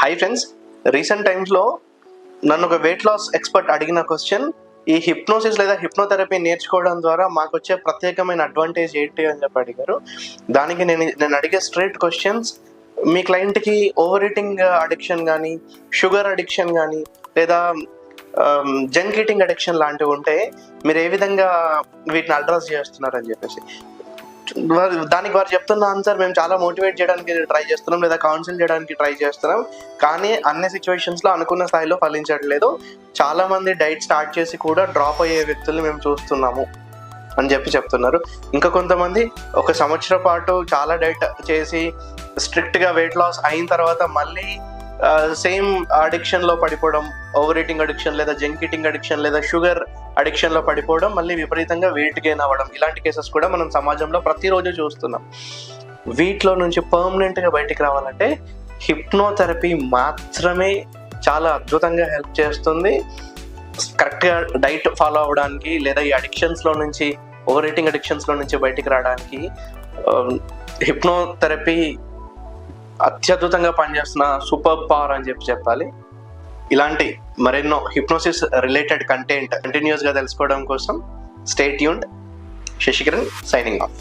Hi friends, recent టైమ్స్లో నన్ను ఒక వెయిట్ లాస్ ఎక్స్పర్ట్ అడిగిన క్వశ్చన్, ఈ హిప్నోసిస్ లేదా హిప్నోథెరపీ నేర్చుకోవడం ద్వారా మాకు వచ్చే ప్రత్యేకమైన అడ్వాంటేజ్ ఏంటి అని చెప్పి అడిగారు. దానికి నేను అడిగే స్ట్రైట్ క్వశ్చన్స్, మీ క్లయింట్కి ఓవర్ ఈటింగ్ అడిక్షన్ కానీ, షుగర్ అడిక్షన్ కానీ, లేదా జంక్ ఈటింగ్ అడిక్షన్ లాంటివి ఉంటే మీరు ఏ విధంగా వీటిని అడ్రస్ చేస్తున్నారని చెప్పేసి. దానికి వారు చెప్తున్న ఆన్సర్, మేము చాలా మోటివేట్ చేయడానికి ట్రై చేస్తున్నాం లేదా కౌన్సిల్ చేయడానికి ట్రై చేస్తున్నాం, కానీ అన్ని సిచ్యువేషన్స్లో అనుకున్న స్థాయిలో ఫలించట్లేదు. చాలా మంది డైట్ స్టార్ట్ చేసి కూడా డ్రాప్ అయ్యే వ్యక్తుల్ని మేము చూస్తున్నాము అని చెప్తున్నారు. ఇంకా కొంతమంది 1 సంవత్సరం పాటు చాలా డైట్ చేసి స్ట్రిక్ట్గా వెయిట్ లాస్ అయిన తర్వాత మళ్ళీ సేమ్ అడిక్షన్లో పడిపోవడం, ఓవర్ ఈటింగ్ అడిక్షన్ లేదా జంక్ ఈటింగ్ అడిక్షన్ లేదా షుగర్ అడిక్షన్లో పడిపోవడం, మళ్ళీ విపరీతంగా వెయిట్ గెయిన్ అవ్వడం, ఇలాంటి కేసెస్ కూడా మనం సమాజంలో ప్రతిరోజు చూస్తున్నాం. వీటిలో నుంచి పర్మనెంట్గా బయటికి రావాలంటే హిప్నోథెరపీ మాత్రమే చాలా అద్భుతంగా హెల్ప్ చేస్తుంది. కరెక్ట్గా డైట్ ఫాలో అవ్వడానికి లేదా ఈ అడిక్షన్స్లో నుంచి, ఓవర్ ఈటింగ్ అడిక్షన్స్లో నుంచి బయటికి రావడానికి హిప్నోథెరపీ అత్యద్భుతంగా పనిచేస్తున్న సూపర్ పవర్ అని చెప్పాలి. ఇలాంటి మరెన్నో హిప్నోసిస్ రిలేటెడ్ కంటెంట్ కంటిన్యూస్గా తెలుసుకోవడం కోసం stay tuned. Sasikiran signing off.